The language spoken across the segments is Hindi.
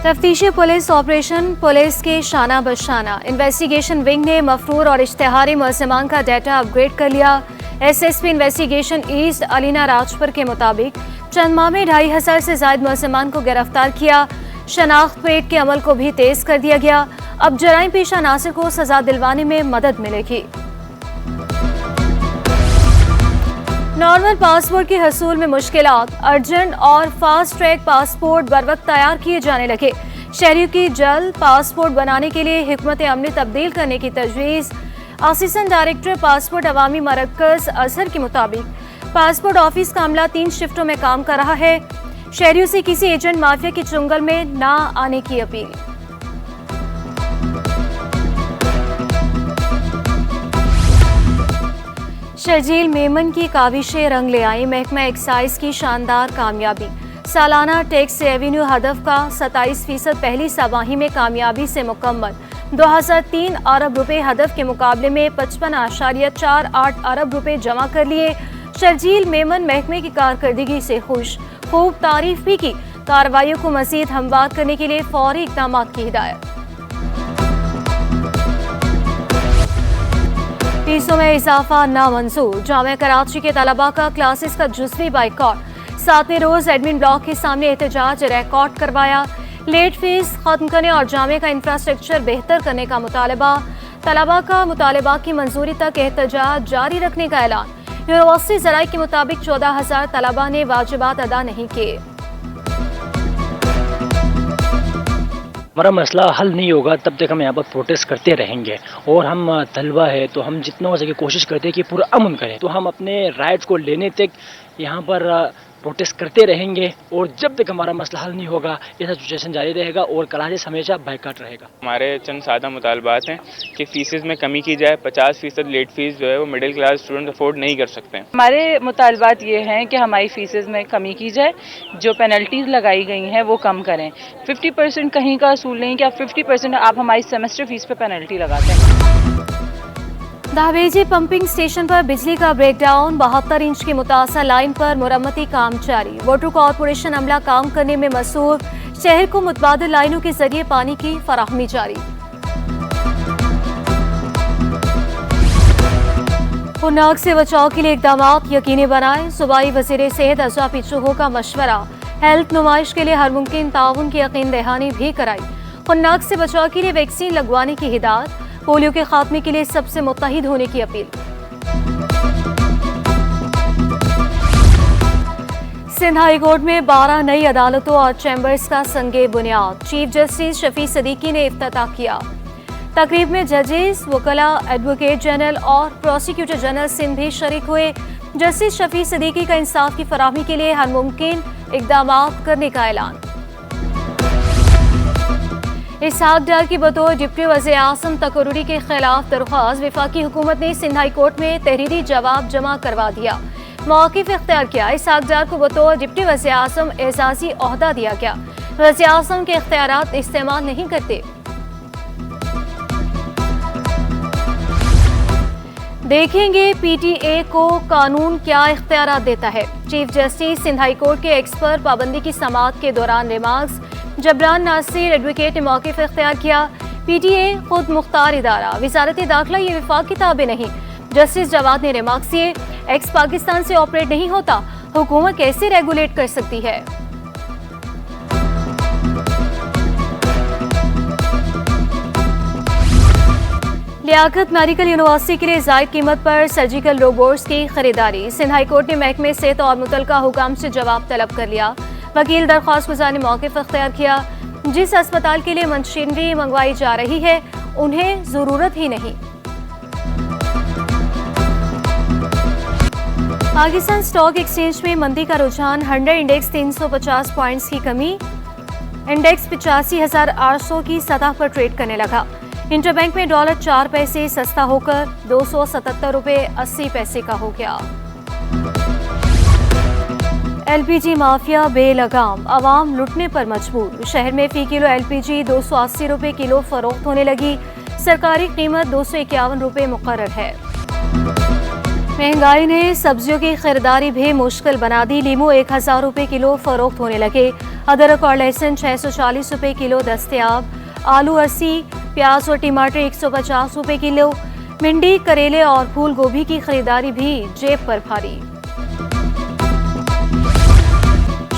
तफ्तीशी पुलिस ऑपरेशन पुलिस के शाना बशाना। इन्वेस्टिगेशन विंग ने मफरूर और इश्तिहारी मुलज़िमान का डाटा अपग्रेड कर लिया। SSP investigation east Alina Rajpur के मुताबिक चंद माह में 2,500 से ज्यादा मुलज़िमान को गिरफ्तार किया। शनाख्त परेड के अमल को भी तेज कर दिया गया। अब जराइम पेशा नासिर को सजा दिलवाने में मदद मिलेगी। नॉर्मल पासपोर्ट के हसूल में मुश्किलात, अर्जेंट और फास्ट ट्रैक पासपोर्ट बर वक्त तैयार किए जाने लगे। शहरियों की जल्द पासपोर्ट बनाने के लिए हिकमत अमली तब्दील करने की तजवीज़। असिस्टेंट डायरेक्टर पासपोर्ट अवामी मरकज़ अजहर के मुताबिक पासपोर्ट ऑफिस का अमला 3 शिफ्टों में काम कर रहा है। शहरियों से किसी एजेंट माफिया के चुंगल में ना आने की अपील। शर्जील मेमन की काविशें रंग ले आई। महकमा एक्साइज की शानदार कामयाबी। सालाना टैक्स रेवेन्यू हदफ का 27% पहली सबाही में कामयाबी से मुकम्मल। 2003 अरब रुपए हदफ के मुकाबले में 55.48 अरब रुपए जमा कर लिए। शर्जील मेमन महकमे की कारकर्दगी से खुश, खूब तारीफ भी की। कार्रवाइयों को मजीद हमवार करने के लिए फौरी इक़दाम की हिदायत। फीसों में इजाफा नामंजूर। जामिया कराची के तलबा का क्लासेस का जुज़वी बाइकॉट। 7वें रोज एडमिन ब्लॉक के सामने एहतजाज रिकॉर्ड करवाया। लेट फीस खत्म करने और जामिया का इंफ्रास्ट्रक्चर बेहतर करने का मुतालबा। तलबा का मुतालबा की मंजूरी तक एहतजाज जारी रखने का ऐलान। यूनिवर्सिटी ज़राई के मुताबिक 14,000 तलबा ने वाजिबात अदा नहीं किए। हमारा मसला हल नहीं होगा तब तक हम यहाँ पर प्रोटेस्ट करते रहेंगे। और हम तलबा है तो हम जितना हो सके कोशिश करते हैं कि पूरा अमन करें। तो हम अपने राइट्स को लेने तक यहाँ पर प्रोटेस्ट करते रहेंगे और जब तक हमारा मसला हल नहीं होगा ऐसा सिचुएशन जारी रहेगा और क्लासेस हमेशा बाइकाट रहेगा। हमारे चंद सादा मुतालबात हैं कि फीसेस में कमी की जाए। 50% लेट फीस जो है वो मिडिल क्लास स्टूडेंट अफोर्ड नहीं कर सकते हैं। हमारे मुतालबात ये हैं कि हमारी फीसेस में कमी की जाए, जो पेनल्टीज लगाई गई हैं वो कम करें। 50% कहीं का असूल नहीं कि आप 50% आप हमारी सेमेस्टर फीस पे पेनल्टी लगाते हैं। दहबेजी पंपिंग स्टेशन पर बिजली का ब्रेकडाउन। 72 इंच की मुतासर लाइन पर मुरम्मती काम जारी। वाटर कॉरपोरेशन अमला काम करने में मसरूफ। शहर को मुतबादिल लाइनों के जरिए पानी की फराहमी जारी। खुन्नाक से बचाव के लिए इकदाम यकीनी बनाए। सूबाई वजीर सेहत अजरा पिचुहो का मशवरा। हेल्थ नुमाइश के लिए हर मुमकिन ताउन की यकीन दहानी भी कराई। खुन्नाक से बचाव के लिए वैक्सीन लगवाने की हिदायत। पोलियो के खात्मे के लिए सबसे मुत्तहिद होने की अपील। सिंध हाई कोर्ट में 12 नई अदालतों और चैम्बर्स का संगे बुनियाद। चीफ जस्टिस शफी सदीकी ने इफ्तिताह किया। तकरीब में जजेस, वकला, एडवोकेट जनरल और प्रोसिक्यूटर जनरल सिंध भी शरीक हुए। जस्टिस शफी सदीकी का इंसाफ की फराहमी के लिए हर मुमकिन इकदाम करने का ऐलान। इसहाक डार की बतौर डिप्टी वज़ीर आज़म तकर्रुरी के खिलाफ दरख्वास्त। वफाकी हुकूमत ने सिंध हाई कोर्ट में तहरीरी जवाब जमा करवा दिया। मौक़िफ़ इख्तियार किया। इसहाक डार को बतौर डिप्टी वज़ीर आज़म एजाज़ी ओहदा दिया गया। वज़ीर आज़म के इख्तियारात इस्तेमाल नहीं करते। देखेंगे पीटीए को कानून क्या इख्तियारात देता है। Chief justice Sindh high court के एक्स पर पाबंदी की समाअत के दौरान रिमार्क्स। जबरान नासिर एडवोकेट ने मौक़िफ़ इख्तियार किया। पीटीए खुद मुख्तार इदारा, वज़ारत दाखिला ये वफाक की ताबे नहीं। जस्टिस जवाद ने रिमार्क्स किए, एक्स पाकिस्तान से ऑपरेट नहीं होता, हुकूमत कैसे रेगुलेट कर सकती है। लियाकत मेडिकल यूनिवर्सिटी के लिए जायद कीमत पर सर्जिकल रोबोट्स की खरीदारी। सिंध हाई कोर्ट ने महकमे सेहत और मुतल्लिका हुकाम से जवाब तलब कर लिया। वकील दरख्वास्त गुजार ने मौक़िफ़ इख्तियार किया। जिस अस्पताल के लिए मशीनरी मंगवाई जा रही है उन्हें जरूरत ही नहीं। पाकिस्तान स्टॉक एक्सचेंज में मंदी का रुझान। 100 इंडेक्स 350 पॉइंट्स की कमी। इंडेक्स 85,800 की सतह पर ट्रेड करने लगा। इंटरबैंक में डॉलर 4 पैसे सस्ता होकर 277 रुपये 80 पैसे का हो गया। एलपीजी माफिया बेलगाम, आवाम लुटने पर मजबूर। शहर में फी किलो एलपीजी 280 रुपये किलो फरोख्त होने लगी। सरकारी कीमत 251 रुपये मुकर्रर है। महंगाई ने सब्जियों की खरीदारी भी मुश्किल बना दी। लीमू 1000 रुपये किलो फरोख्त होने लगे। अदरक और लहसुन 640 रुपये किलो दस्तयाब। आलू 80, प्याज और टमाटर 150 रुपये किलो। भिंडी, करेले और फूल गोभी की खरीदारी भी जेब पर भारी।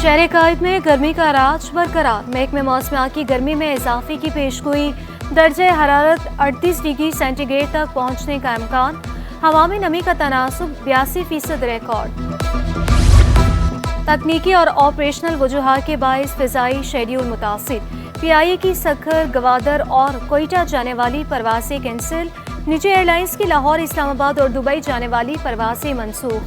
शहर कायद में गर्मी का राज बरकरार। महकमे मौसमियात की गर्मी में इजाफे की पेशगोई। दर्जे हरारत 38 डिग्री सेंटीग्रेड तक पहुंचने का इम्कान। हवा में नमी का तनासुब 82% रिकॉर्ड। तकनीकी और ऑपरेशनल वजूहात के बायस फ़िज़ाई शेड्यूल मुतासिर। PIA की सखर, गवादर और कोयटा जाने वाली परवासें कैंसिल। निजी एयरलाइंस की लाहौर, इस्लामाबाद और दुबई जाने वाली परवासें मनसूख।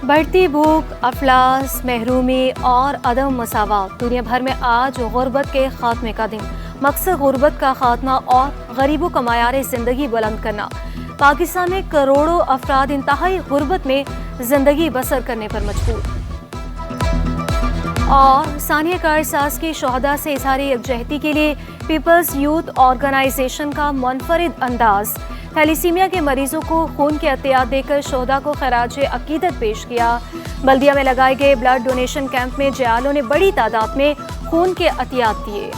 बढ़ती भूख, अफलास, महरूमी और अदम मसावात। दुनिया भर में आज गुर्बत के खात्मे का दिन। मकसद गुर्बत का खात्मा और गरीबों का मायार ज़िंदगी बुलंद करना। पाकिस्तान में करोड़ों अफराद इंतहाई गुर्बत में ज़िंदगी बसर करने पर मजबूर। और सानिया कारसाज के शोहदा से इज़हार यकजहती के लिए पीपल्स यूथ ऑर्गेनाइजेशन का मुनफरिद अंदाज। थैलीसीमिया के मरीजों को खून के अतियात देकर शोहदा को खराज अकीदत पेश किया। बल्दिया में लगाए गए ब्लड डोनेशन कैंप में जयालों ने बड़ी तादाद में खून के अतियात दिए।